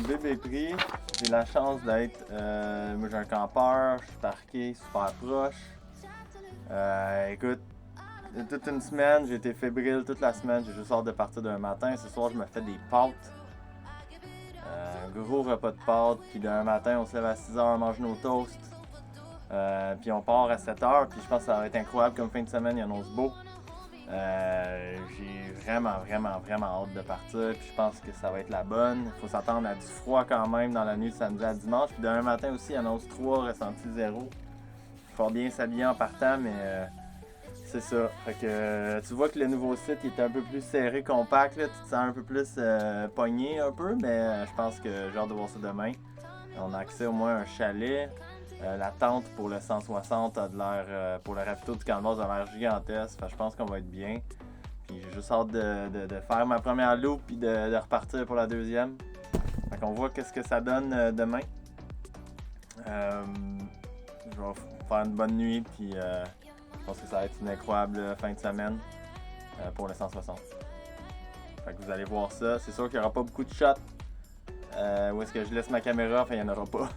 bébé prix. J'ai la chance d'être. Moi, j'ai un campeur, je suis parqué super proche. Écoute, toute une semaine, j'ai été fébrile toute la semaine. J'ai juste hâte de partir d'un matin. Ce soir, je me fais des pâtes. Un gros repas de pâtes. Puis d'un matin, on se lève à 6h, on mange nos toasts. Puis on part à 7h. Puis je pense que ça va être incroyable comme fin de semaine. Il annonce beau. J'ai vraiment hâte de partir. Puis je pense que ça va être la bonne. Il faut s'attendre à du froid quand même dans la nuit de samedi à dimanche. Puis demain matin aussi, il annonce 3, ressenti 0. Il faut bien s'habiller en partant, mais c'est ça. Fait que tu vois que le nouveau site il est un peu plus serré, compact. Là. Tu te sens un peu plus pogné un peu, mais je pense que j'ai hâte de voir ça demain. On a accès au moins à un chalet. La tente pour le 160 a de l'air, pour le ravito du canvas a l'air gigantesque. Fait que je pense qu'on va être bien. Puis j'ai juste hâte de faire ma première loupe puis de repartir pour la deuxième. Fait qu'on voit qu'est-ce que ça donne demain. Je vais faire une bonne nuit puis je pense que ça va être une incroyable fin de semaine pour le 160. Fait que vous allez voir ça. C'est sûr qu'il n'y aura pas beaucoup de shots. Où est-ce que je laisse ma caméra? Enfin, il n'y en aura pas.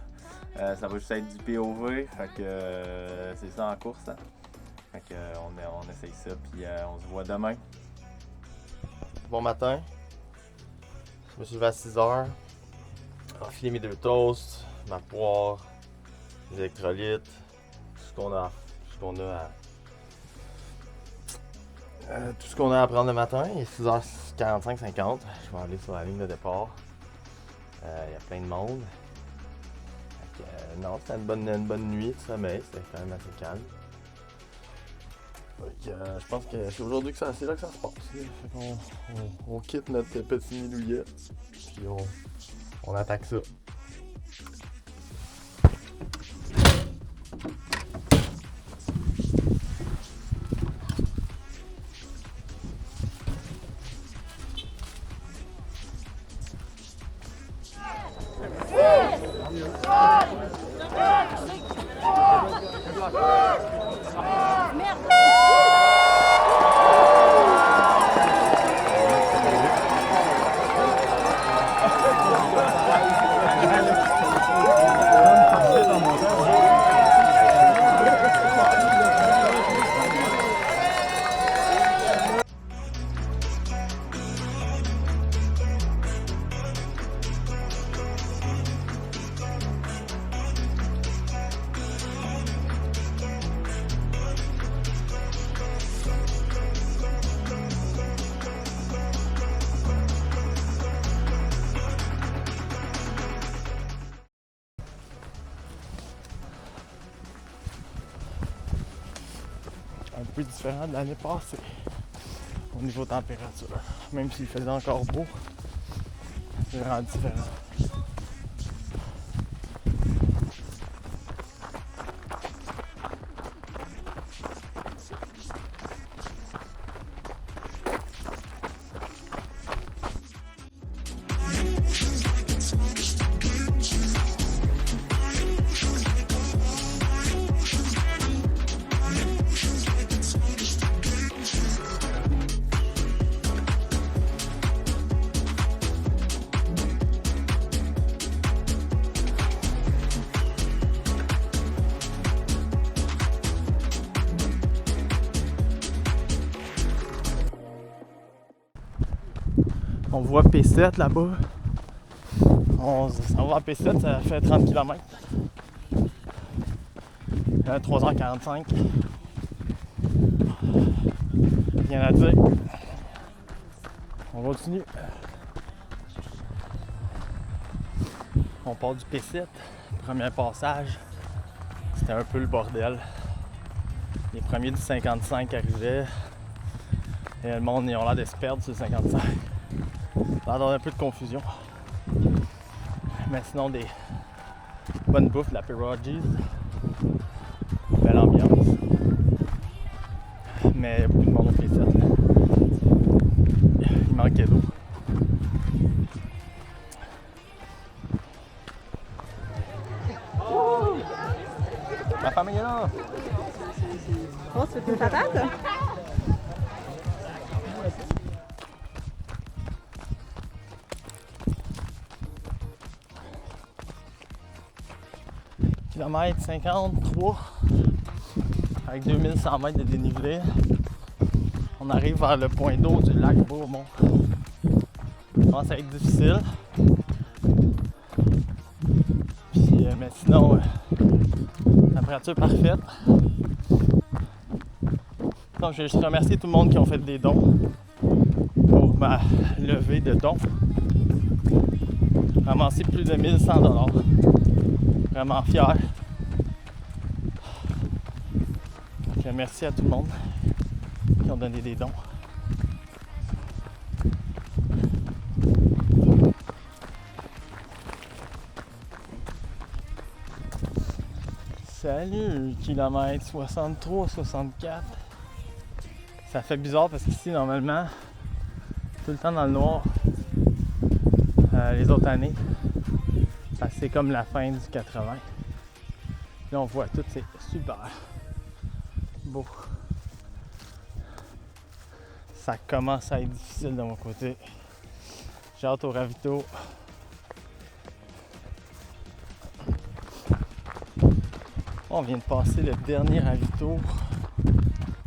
Ça va juste être du POV. Fait que c'est ça en course. Hein. Fait que on essaye ça puis on se voit demain. Bon matin. Je me suis levé à 6h. Enfilé mes 2 toasts, ma poire, les électrolytes, tout ce qu'on a à prendre le matin. Il est 6h45-50. Je vais aller sur la ligne de départ. Il y a plein de monde. Non, c'était une bonne nuit de sommeil. C'était quand même assez calme. Je pense que c'est aujourd'hui que c'est là que ça se passe. Fait on quitte notre petit nid douillet. Puis on attaque ça. Un peu différent de l'année passée au niveau température. Même s'il faisait encore beau, c'est vraiment différent. On voit P7 là-bas. On s'en va à P7, ça fait 30 km. 3h45. Rien à dire. On continue. On part du P7. Premier passage. C'était un peu le bordel. Les premiers du 55 arrivaient. Et le monde, ils ont l'air de se perdre sur le 55. Ça a un peu de confusion. Mais sinon, des bonnes bouffes, la Pierogies. Belle ambiance. Mais il y a beaucoup de monde au P7. Il manquait d'eau. Ma femme est là! Oh, c'est une patate? km 53 avec 2100 mètres de dénivelé. On arrive vers le point d'eau du lac Beaumont. Ça commence à être difficile. Puis, mais sinon, température parfaite. Donc, je vais juste remercier tout le monde qui ont fait des dons pour ma levée de dons. J'ai ramassé plus de 1100 $. Vraiment fier. Donc, merci à tout le monde qui ont donné des dons. Salut, kilomètre 63, 64. Ça fait bizarre parce qu'ici, normalement, tout le temps dans le noir, les autres années, c'est comme la fin du 80. Là, on voit tout, c'est super beau. Ça commence à être difficile de mon côté. J'ai hâte au ravito. On vient de passer le dernier ravito.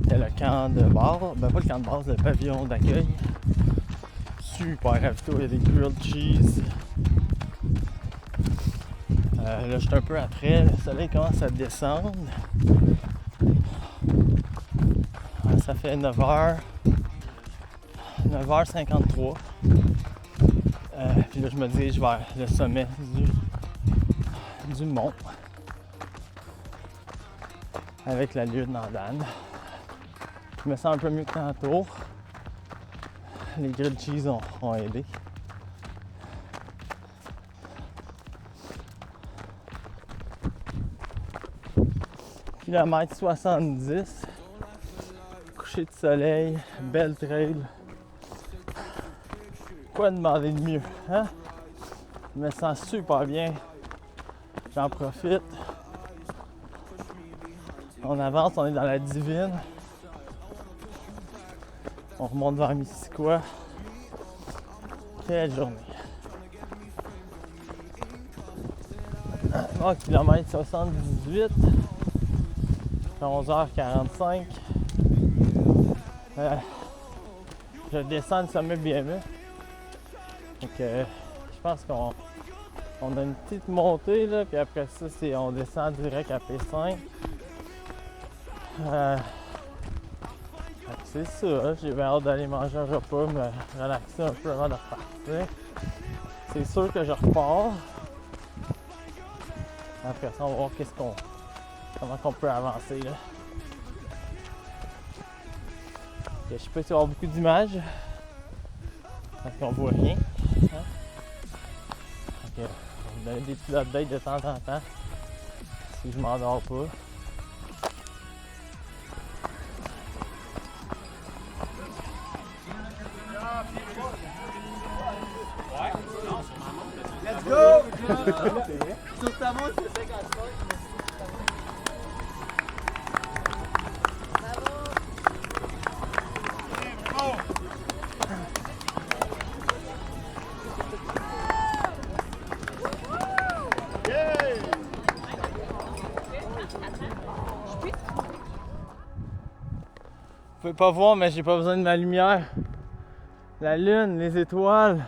C'était le camp de base. Ben pas le camp de base, le pavillon d'accueil. Super ravito, il y a des grilled cheese. Là, je suis un peu après. Le soleil commence à descendre. Ça fait 9h. 9h53. Puis là, je me dirige vers le sommet du mont. Avec la lune en Dan. Je me sens un peu mieux que tantôt. Les grilled cheese ont aidé. Kilomètre 70. Coucher de soleil. Belle trail. Quoi demander de mieux, hein? Je me sens super bien. J'en profite. On avance, on est dans la Divine. On remonte vers Missisquoi. Quelle journée. Bon, kilomètre 78. 11h45. Je descends le sommet BME. Donc, je pense qu'on a une petite montée, là, puis après ça, on descend direct à P5. C'est ça, j'ai bien hâte d'aller manger un repas, me relaxer un peu avant de repartir. C'est sûr que je repars. Après ça, on va voir comment on peut avancer là. Je sais pas s'il va y avoir beaucoup d'images. Parce qu'on voit rien. Hein? Donc, on va me donner des petits updates de temps en temps. Si je m'endors pas. Let's go! Sur ta montre, c'est 55. Vous pouvez pas voir, mais j'ai pas besoin de ma lumière. La lune, les étoiles.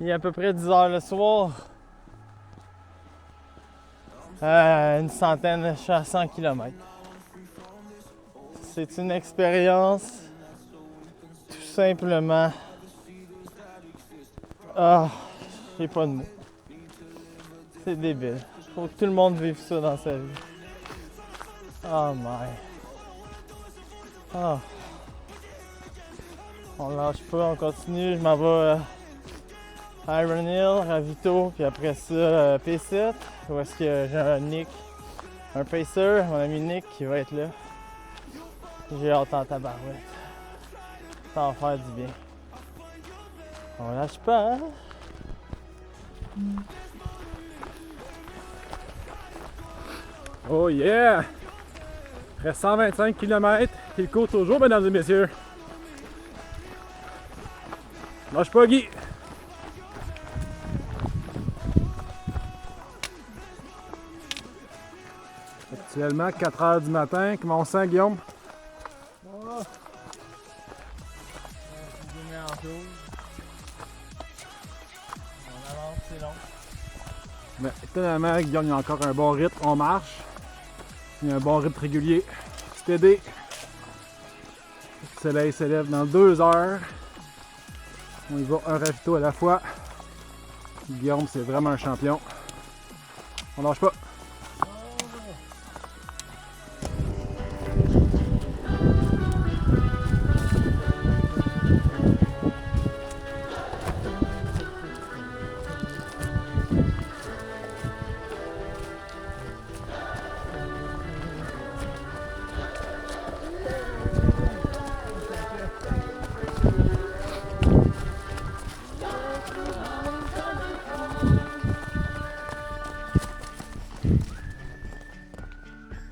Il est à peu près 10 h le soir. Une centaine, je suis à 100 km. C'est une expérience tout simplement. Ah, j'ai pas de mots. C'est débile. Faut que tout le monde vive ça dans sa vie. Oh my. Oh. On lâche pas, on continue. Je m'en vais à Iron Hill, Ravito, puis après ça P7. Où est-ce que j'ai un Nick, un pacer, mon ami Nick qui va être là. J'ai hâte en tabarouette. Ça va faire du bien. On lâche pas, hein? Oh yeah! Reste 125 km. Il court toujours, mesdames et messieurs. Lâche pas, Guy! Actuellement, 4 h du matin. Comment on sent, Guillaume? Oh. On avance, c'est long. Mais étonnamment, Guillaume, il y a encore un bon rythme. On marche. Il y a un bon rythme régulier. Steady. Le soleil s'élève dans 2 heures. On y va un ravito à la fois. Guillaume, c'est vraiment un champion. On lâche pas.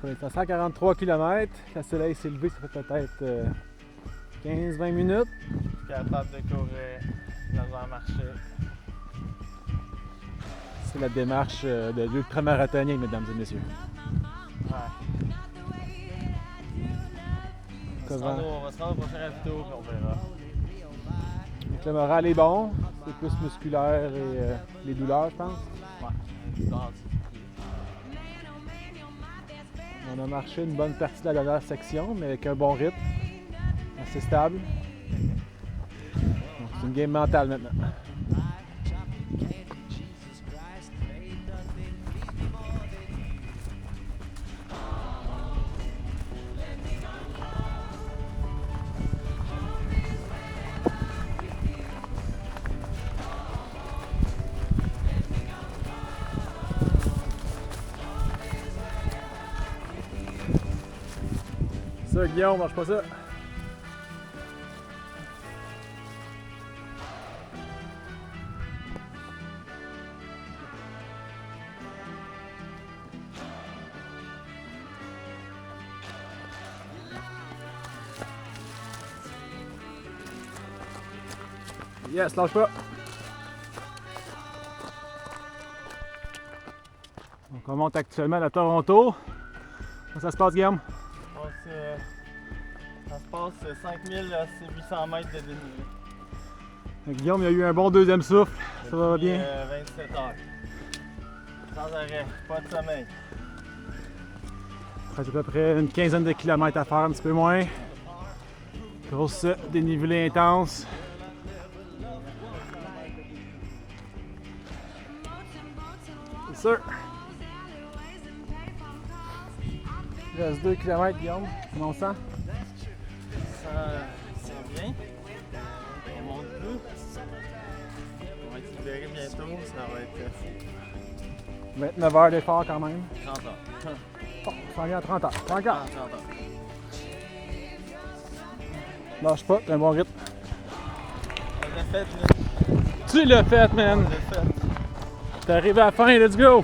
On est à 143 km. Le soleil s'est levé, ça fait peut-être 15-20 minutes. Je suis capable de courir, dans un marché. C'est la démarche de l'ultramarathonien, mesdames et messieurs. Ouais. On va se rendre au prochain ravito puis on verra. Donc, le moral est bon, c'est plus musculaire et les douleurs, je pense. Ouais. On a marché une bonne partie de la dernière section, mais avec un bon rythme, assez stable. Donc, c'est une game mentale maintenant. Ça, Guillaume, marche pas ça. Yes, lâche pas. Donc on monte actuellement à Toronto. Comment ça se passe, Guillaume? Ça se passe 5800 mètres de dénivelé. Guillaume, il a eu un bon deuxième souffle. Ça va bien? 27 heures. Sans arrêt, pas de sommeil. Il reste à peu près une quinzaine de kilomètres à faire, un petit peu moins. Grosse dénivelé intense. C'est sûr. Il reste 2 km, Guillaume. Comment on sent? C'est bien. On monte plus. On va être libéré bientôt, ça va être fou. 29 heures d'effort quand même. 30 heures. Bon, on s'en vient à 30 heures. 30 heures. 30 heures. Lâche pas, t'as un bon rythme. On l'a fait, là. Tu l'as fait, man! On l'a fait. T'es arrivé à la fin, let's go!